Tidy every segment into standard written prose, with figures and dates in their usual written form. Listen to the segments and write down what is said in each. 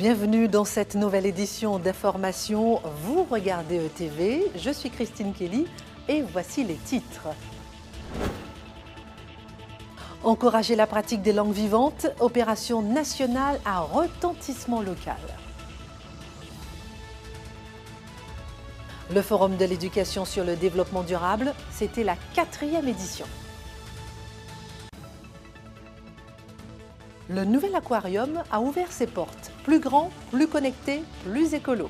Bienvenue dans cette nouvelle édition d'Information. Vous regardez ETV, je suis Christine Kelly et voici les titres. Encourager la pratique des langues vivantes, opération nationale à retentissement local. Le Forum de l'éducation sur le développement durable, c'était la 4e édition. Le nouvel aquarium a ouvert ses portes. Plus grand, plus connecté, plus écolo.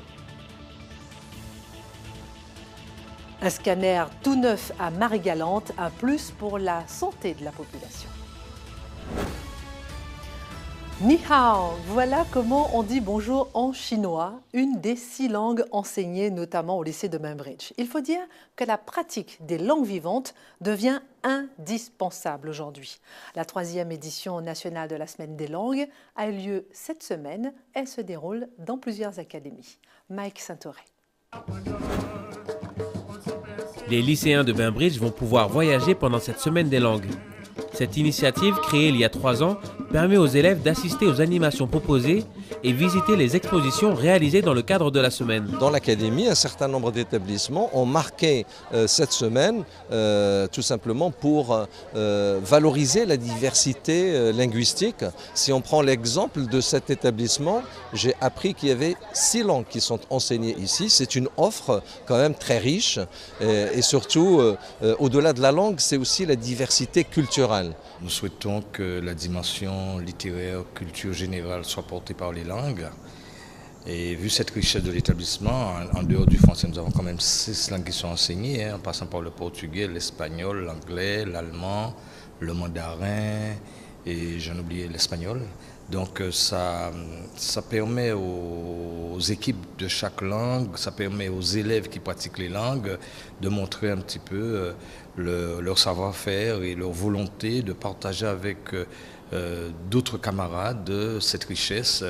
Un scanner tout neuf à Marie-Galante, un plus pour la santé de la population. Ni hao, voilà comment on dit bonjour en chinois, une des 6 langues enseignées notamment au lycée de Bainbridge. Il faut dire que la pratique des langues vivantes devient indispensable aujourd'hui. La 3e édition nationale de la Semaine des langues a eu lieu cette semaine. Elle se déroule dans plusieurs académies. Mike Saint-Auré. Les lycéens de Bainbridge vont pouvoir voyager pendant cette Semaine des langues. Cette initiative, créée il y a 3 ans, permet aux élèves d'assister aux animations proposées et visiter les expositions réalisées dans le cadre de la semaine. Dans l'académie, un certain nombre d'établissements ont marqué cette semaine tout simplement pour valoriser la diversité linguistique. Si on prend l'exemple de cet établissement, j'ai appris qu'il y avait 6 langues qui sont enseignées ici. C'est une offre quand même très riche et surtout, au-delà de la langue, c'est aussi la diversité culturelle. Nous souhaitons que la dimension littéraire, culture générale soit portée par les langues. Et vu cette richesse de l'établissement, en dehors du français, nous avons quand même 6 langues qui sont enseignées, en passant par le portugais, l'espagnol, l'anglais, l'allemand, le mandarin et j'en oublié l'espagnol. Donc ça permet aux équipes de chaque langue, ça permet aux élèves qui pratiquent les langues de montrer un petit peu leur savoir-faire et leur volonté de partager avec d'autres camarades cette richesse.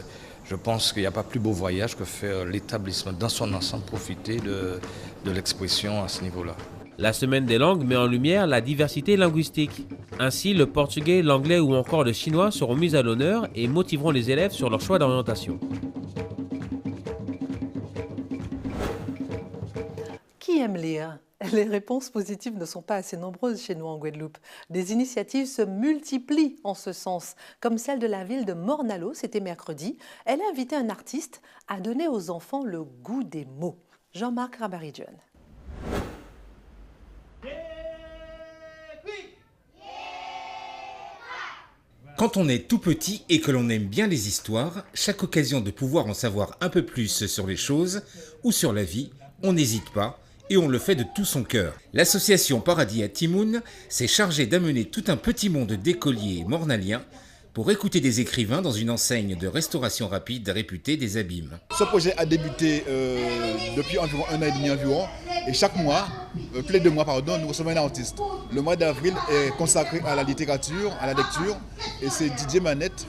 Je pense qu'il n'y a pas plus beau voyage que faire l'établissement dans son ensemble, profiter de l'expression à ce niveau-là. La Semaine des langues met en lumière la diversité linguistique. Ainsi, le portugais, l'anglais ou encore le chinois seront mis à l'honneur et motiveront les élèves sur leur choix d'orientation. Qui aime lire ? Les réponses positives ne sont pas assez nombreuses chez nous en Guadeloupe. Des initiatives se multiplient en ce sens, comme celle de la ville de Morne-à-l'Eau, c'était mercredi. Elle a invité un artiste à donner aux enfants le goût des mots. Jean-Marc Rabaridjan. Quand on est tout petit et que l'on aime bien les histoires, chaque occasion de pouvoir en savoir un peu plus sur les choses ou sur la vie, on n'hésite pas et on le fait de tout son cœur. L'association Paradis à Timoun s'est chargée d'amener tout un petit monde d'écoliers mornaliens pour écouter des écrivains dans une enseigne de restauration rapide réputée des Abîmes. Ce projet a débuté depuis environ 1 an et demi environ. Et chaque mois, tous les 2 mois, nous recevons un artiste. Le mois d'avril est consacré à la littérature, à la lecture. Et c'est Didier Manette,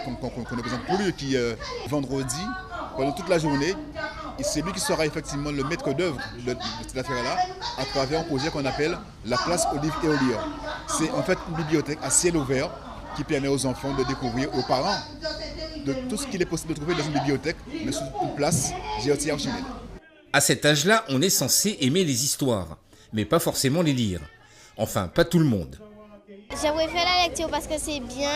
qu'on ne présente plus, qui vendredi, pendant toute la journée, et c'est lui qui sera effectivement le maître d'œuvre de cette affaire-là, à travers un projet qu'on appelle la place aux livres et aux livres. C'est en fait une bibliothèque à ciel ouvert qui permet aux enfants de découvrir, aux parents, de tout ce qu'il est possible de trouver dans une bibliothèque, mais sur une place géotière Archimède. À cet âge-là, on est censé aimer les histoires, mais pas forcément les lire. Enfin, pas tout le monde. J'aimerais faire la lecture parce que c'est bien,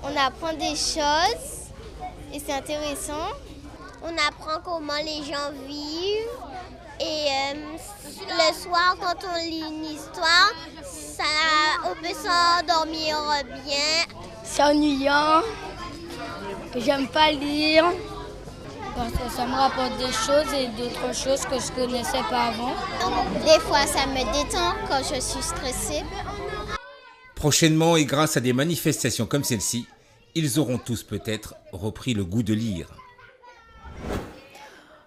on apprend des choses et c'est intéressant. On apprend comment les gens vivent et le soir quand on lit une histoire, on peut s'endormir bien. C'est ennuyant, j'aime pas lire parce que ça me rapporte des choses et d'autres choses que je connaissais pas avant. Des fois ça me détend quand je suis stressée. Prochainement et grâce à des manifestations comme celle-ci, ils auront tous peut-être repris le goût de lire.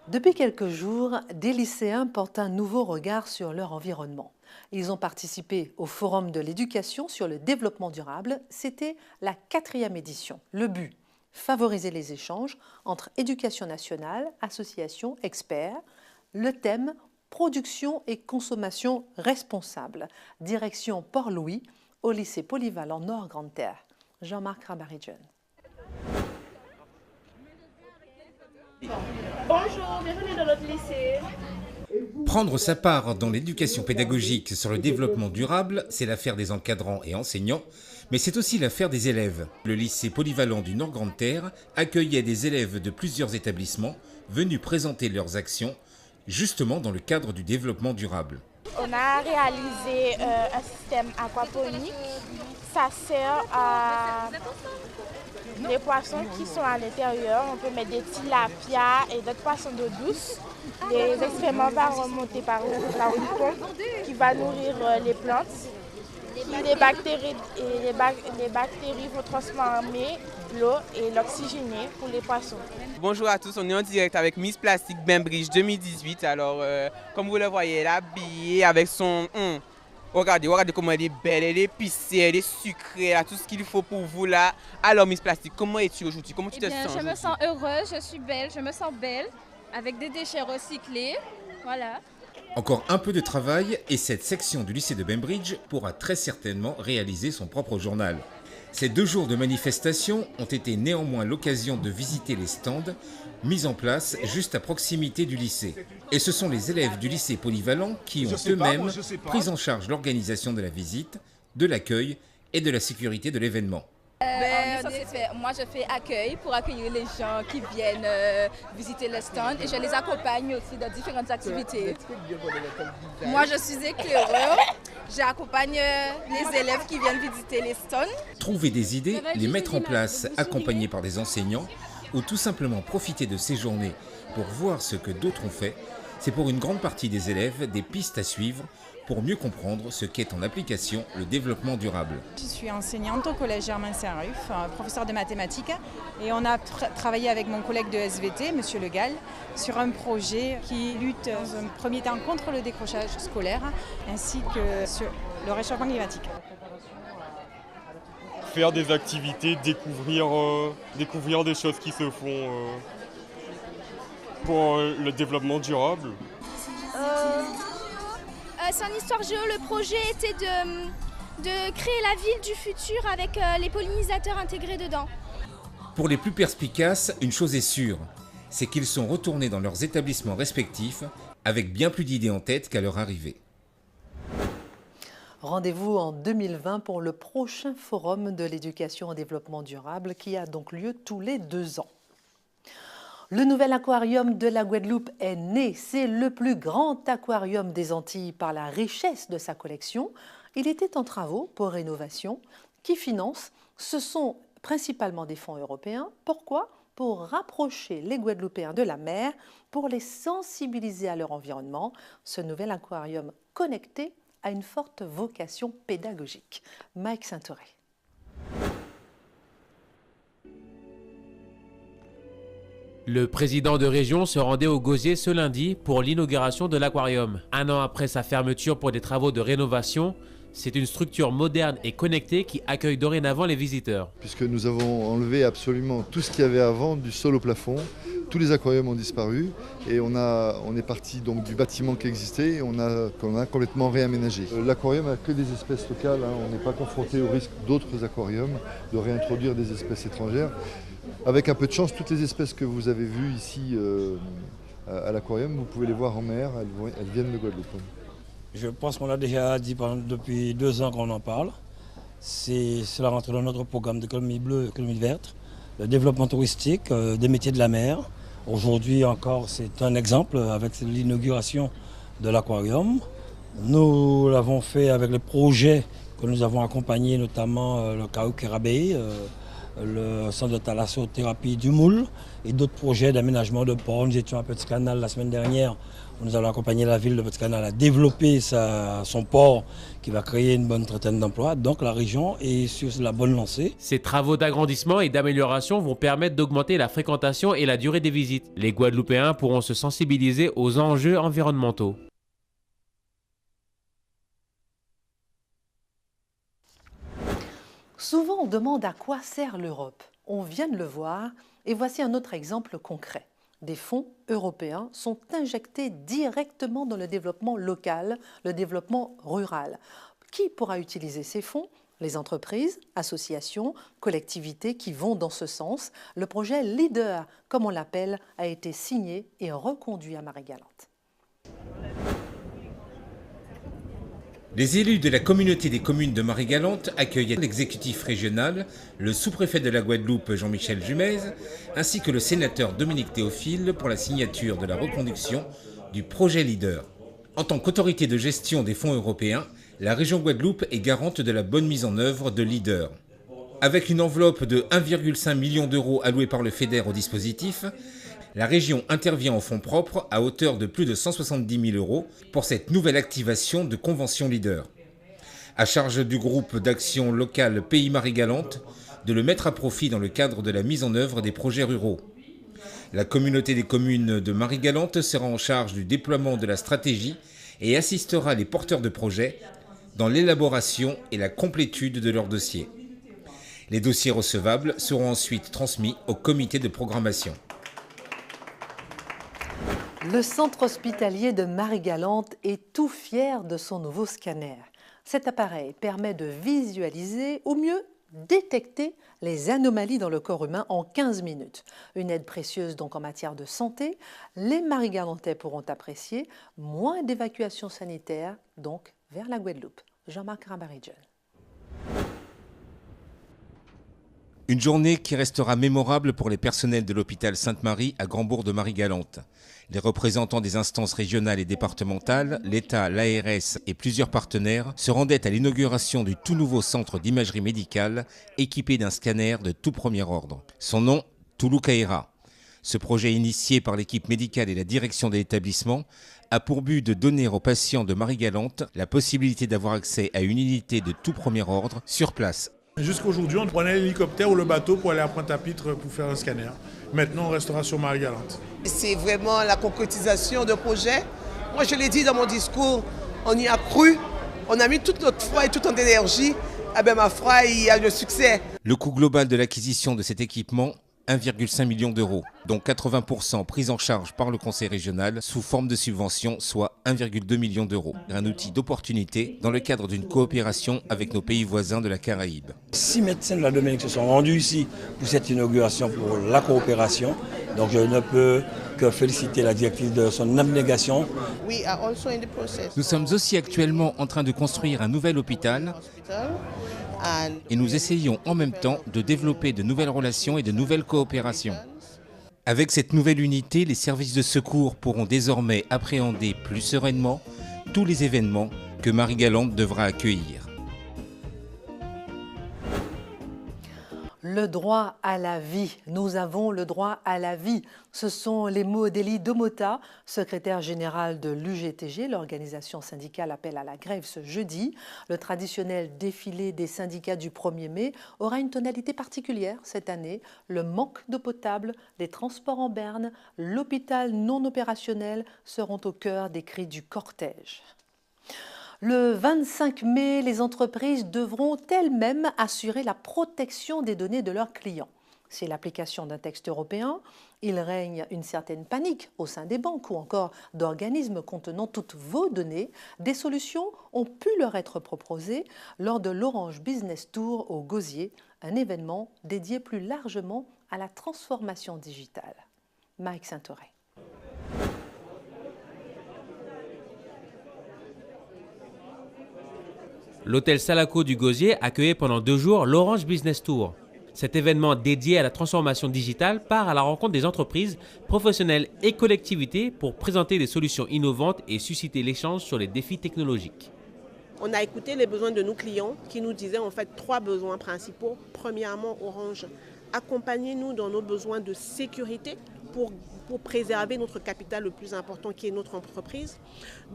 Depuis quelques jours, des lycéens portent un nouveau regard sur leur environnement. Ils ont participé au Forum de l'éducation sur le développement durable. C'était la 4e édition. Le but, favoriser les échanges entre éducation nationale, associations, experts. Le thème, production et consommation responsable. Direction Port-Louis, au lycée polyvalent Nord Grande Terre. Jean-Marc Rabaridjan. Bonjour, bienvenue dans notre lycée. Prendre sa part dans l'éducation pédagogique sur le développement durable, c'est l'affaire des encadrants et enseignants, mais c'est aussi l'affaire des élèves. Le lycée polyvalent du Nord Grande-Terre accueillait des élèves de plusieurs établissements venus présenter leurs actions, justement dans le cadre du développement durable. On a réalisé un système aquaponique. Ça sert à les poissons qui sont à l'intérieur. On peut mettre des tilapias et d'autres poissons d'eau douce. Les excréments vont remonter par une pompe qui va nourrir les plantes. Les bactéries vont transformer l'eau et l'oxygéner pour les poissons. Bonjour à tous, on est en direct avec Miss Plastique Bainbridge 2018. Alors, comme vous le voyez, elle est habillée avec son... Regardez comment elle est belle, elle est épicée, elle est sucrée, là, tout ce qu'il faut pour vous là. Alors Miss Plastique, comment es-tu aujourd'hui? Comment tu te sens? Je me sens heureuse, je suis belle, je me sens belle, avec des déchets recyclés, voilà. Encore un peu de travail et cette section du lycée de Bainbridge pourra très certainement réaliser son propre journal. Ces 2 jours de manifestation ont été néanmoins l'occasion de visiter les stands mis en place juste à proximité du lycée. Et ce sont les élèves du lycée polyvalent qui ont eux-mêmes pris en charge l'organisation de la visite, de l'accueil et de la sécurité de l'événement. Moi, je fais accueil pour accueillir les gens qui viennent visiter le stand et je les accompagne aussi dans différentes activités. Moi, je suis éclaireur. J'accompagne les élèves qui viennent visiter les stands. Trouver des idées, les mettre en place, accompagnés par des enseignants, ou tout simplement profiter de ces journées pour voir ce que d'autres ont fait, c'est pour une grande partie des élèves des pistes à suivre pour mieux comprendre ce qu'est en application le développement durable. Je suis enseignante au collège Germain Saint-Ruf, professeur de mathématiques, et on a travaillé avec mon collègue de SVT, Monsieur Le Gall, sur un projet qui lutte dans un premier temps contre le décrochage scolaire ainsi que sur le réchauffement climatique. Faire des activités, découvrir des choses qui se font pour le développement durable. C'est un histoire géo. Le projet était de créer la ville du futur avec les pollinisateurs intégrés dedans. Pour les plus perspicaces, une chose est sûre, c'est qu'ils sont retournés dans leurs établissements respectifs avec bien plus d'idées en tête qu'à leur arrivée. Rendez-vous en 2020 pour le prochain forum de l'éducation au développement durable qui a donc lieu tous les 2 ans. Le nouvel aquarium de la Guadeloupe est né. C'est le plus grand aquarium des Antilles par la richesse de sa collection. Il était en travaux pour rénovation. Qui finance? Ce sont principalement des fonds européens. Pourquoi? Pour rapprocher les Guadeloupéens de la mer, pour les sensibiliser à leur environnement. Ce nouvel aquarium connecté a une forte vocation pédagogique. Mike Saint-Auré. Le président de région se rendait au Gosier ce lundi pour l'inauguration de l'aquarium. 1 an après sa fermeture pour des travaux de rénovation, c'est une structure moderne et connectée qui accueille dorénavant les visiteurs. Puisque nous avons enlevé absolument tout ce qu'il y avait avant, du sol au plafond, tous les aquariums ont disparu et on est parti donc du bâtiment qui existait et qu'on a complètement réaménagé. L'aquarium n'a que des espèces locales, on n'est pas confronté au risque d'autres aquariums de réintroduire des espèces étrangères. Avec un peu de chance, toutes les espèces que vous avez vues ici à l'aquarium, vous pouvez les voir en mer, elles viennent de Guadeloupe. Je pense qu'on l'a déjà dit depuis 2 ans qu'on en parle. Cela rentre dans notre programme d'économie bleue, économie verte, le développement touristique, des métiers de la mer. Aujourd'hui encore, c'est un exemple avec l'inauguration de l'aquarium. Nous l'avons fait avec les projets que nous avons accompagnés, notamment le Caou Kerabé, le centre de thalassothérapie du Moule et d'autres projets d'aménagement de port. Nous étions à Petit Canal la semaine dernière où nous allons accompagner la ville de Petit Canal à développer son port qui va créer une bonne trentaine d'emplois. Donc la région est sur la bonne lancée. Ces travaux d'agrandissement et d'amélioration vont permettre d'augmenter la fréquentation et la durée des visites. Les Guadeloupéens pourront se sensibiliser aux enjeux environnementaux. Souvent, on demande à quoi sert l'Europe. On vient de le voir et voici un autre exemple concret. Des fonds européens sont injectés directement dans le développement local, le développement rural. Qui pourra utiliser ces fonds? Les entreprises, associations, collectivités qui vont dans ce sens, le projet LEADER, comme on l'appelle, a été signé et reconduit à Marie-Galante. Les élus de la communauté des communes de Marie-Galante accueillent l'exécutif régional, le sous-préfet de la Guadeloupe Jean-Michel Jumez, ainsi que le sénateur Dominique Théophile pour la signature de la reconduction du projet LEADER. En tant qu'autorité de gestion des fonds européens, la région Guadeloupe est garante de la bonne mise en œuvre de LEADER. Avec une enveloppe de 1,5 million d'euros allouée par le FEDER au dispositif, la région intervient en fonds propres à hauteur de plus de 170 000 euros pour cette nouvelle activation de convention LEADER. À charge du groupe d'action locale Pays Marie-Galante de le mettre à profit dans le cadre de la mise en œuvre des projets ruraux. La communauté des communes de Marie-Galante sera en charge du déploiement de la stratégie et assistera les porteurs de projets dans l'élaboration et la complétude de leurs dossiers. Les dossiers recevables seront ensuite transmis au comité de programmation. Le centre hospitalier de Marie-Galante est tout fier de son nouveau scanner. Cet appareil permet de visualiser, ou mieux, détecter les anomalies dans le corps humain en 15 minutes. Une aide précieuse donc en matière de santé. Les Marie-Galantais pourront apprécier moins d'évacuations sanitaires, donc vers la Guadeloupe. Jean-Marc Rambaridjen. Une journée qui restera mémorable pour les personnels de l'hôpital Sainte-Marie à Grand-Bourg de Marie-Galante. Les représentants des instances régionales et départementales, l'État, l'ARS et plusieurs partenaires se rendaient à l'inauguration du tout nouveau centre d'imagerie médicale équipé d'un scanner de tout premier ordre. Son nom, Touloukaïra. Ce projet initié par l'équipe médicale et la direction de l'établissement a pour but de donner aux patients de Marie-Galante la possibilité d'avoir accès à une unité de tout premier ordre sur place. Jusqu'à aujourd'hui, on prenait l'hélicoptère ou le bateau pour aller à Pointe-à-Pitre pour faire un scanner. Maintenant, on restera sur Marie-Galante. C'est vraiment la concrétisation de projet. Moi, je l'ai dit dans mon discours, on y a cru, on a mis toute notre foi et toute notre énergie. Eh bien, ma foi, il y a le succès. Le coût global de l'acquisition de cet équipement, 1,5 million d'euros, dont 80% pris en charge par le conseil régional sous forme de subvention, soit 1,2 million d'euros. Un outil d'opportunité dans le cadre d'une coopération avec nos pays voisins de la Caraïbe. 6 médecins de la Dominique se sont rendus ici pour cette inauguration, pour la coopération. Donc je ne peux que féliciter la directrice de son abnégation. Nous sommes aussi actuellement en train de construire un nouvel hôpital. Et nous essayons en même temps de développer de nouvelles relations et de nouvelles coopérations. Avec cette nouvelle unité, les services de secours pourront désormais appréhender plus sereinement tous les événements que Marie-Galante devra accueillir. Le droit à la vie. Nous avons le droit à la vie. Ce sont les mots d'Élie Domota, secrétaire général de l'UGTG. L'organisation syndicale appelle à la grève ce jeudi. Le traditionnel défilé des syndicats du 1er mai aura une tonalité particulière cette année. Le manque d'eau potable, les transports en berne, l'hôpital non opérationnel seront au cœur des cris du cortège. Le 25 mai, les entreprises devront elles-mêmes assurer la protection des données de leurs clients. C'est l'application d'un texte européen. Il règne une certaine panique au sein des banques ou encore d'organismes contenant toutes vos données. Des solutions ont pu leur être proposées lors de l'Orange Business Tour au Gosier, un événement dédié plus largement à la transformation digitale. Mike Saint-Auré. L'hôtel Salaco du Gosier accueillait pendant 2 jours l'Orange Business Tour. Cet événement dédié à la transformation digitale part à la rencontre des entreprises, professionnels et collectivités pour présenter des solutions innovantes et susciter l'échange sur les défis technologiques. On a écouté les besoins de nos clients qui nous disaient en fait 3 besoins principaux. Premièrement, Orange, accompagnez-nous dans nos besoins de sécurité pour préserver notre capital le plus important qui est notre entreprise.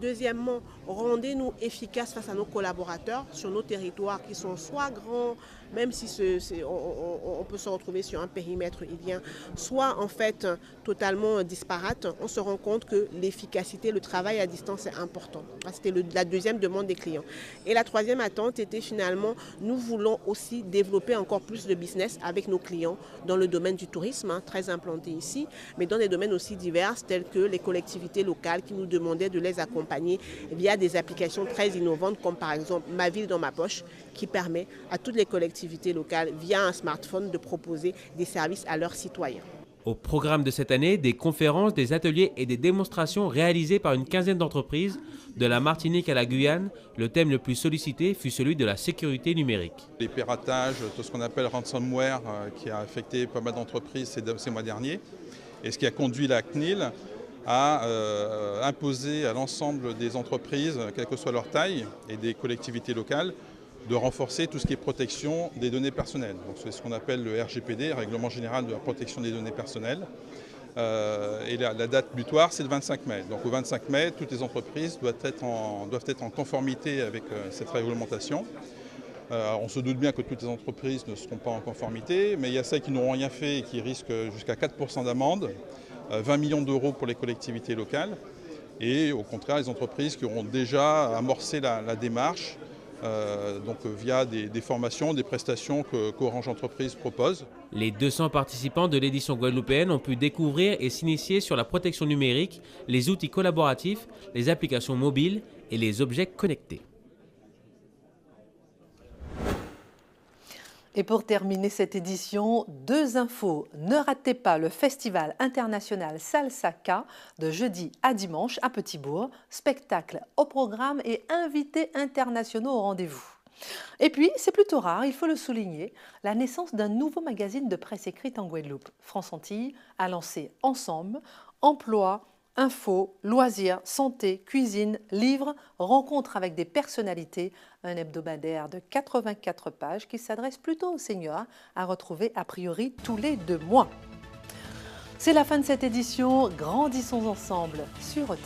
Deuxièmement, rendez-nous efficaces face à nos collaborateurs sur nos territoires qui sont soit grands, même si on peut se retrouver sur un périmètre ilien, soit en fait totalement disparate, on se rend compte que l'efficacité, le travail à distance est important. C'était la deuxième demande des clients. Et la troisième attente était finalement, nous voulons aussi développer encore plus de business avec nos clients dans le domaine du tourisme, très implanté ici, mais dans des domaines aussi divers tels que les collectivités locales qui nous demandaient de les accompagner via des applications très innovantes comme par exemple Ma Ville dans ma poche qui permet à toutes les collectivités locales via un smartphone de proposer des services à leurs citoyens. Au programme de cette année, des conférences, des ateliers et des démonstrations réalisées par une quinzaine d'entreprises. De la Martinique à la Guyane, le thème le plus sollicité fut celui de la sécurité numérique. Les piratages, tout ce qu'on appelle ransomware qui a affecté pas mal d'entreprises ces mois derniers, et ce qui a conduit la CNIL à imposer à l'ensemble des entreprises, quelle que soit leur taille, et des collectivités locales, de renforcer tout ce qui est protection des données personnelles. C'est ce qu'on appelle le RGPD, Règlement général de la protection des données personnelles. Et la date butoir, c'est le 25 mai. Donc au 25 mai, toutes les entreprises doivent être en conformité avec cette réglementation. On se doute bien que toutes les entreprises ne seront pas en conformité, mais il y a celles qui n'auront rien fait et qui risquent jusqu'à 4% d'amende, 20 millions d'euros pour les collectivités locales, et au contraire les entreprises qui auront déjà amorcé la démarche, via des formations, des prestations qu'Orange Entreprise propose. Les 200 participants de l'édition guadeloupéenne ont pu découvrir et s'initier sur la protection numérique, les outils collaboratifs, les applications mobiles et les objets connectés. Et pour terminer cette édition, 2 infos. Ne ratez pas le Festival international Salsa-K de jeudi à dimanche à Petit-Bourg. Spectacle au programme et invités internationaux au rendez-vous. Et puis, c'est plutôt rare, il faut le souligner, la naissance d'un nouveau magazine de presse écrite en Guadeloupe. France Antilles a lancé Ensemble, emploi, infos, loisirs, santé, cuisine, livres, rencontres avec des personnalités, un hebdomadaire de 84 pages qui s'adresse plutôt aux seniors, à retrouver a priori tous les 2 mois. C'est la fin de cette édition, grandissons ensemble sur ET.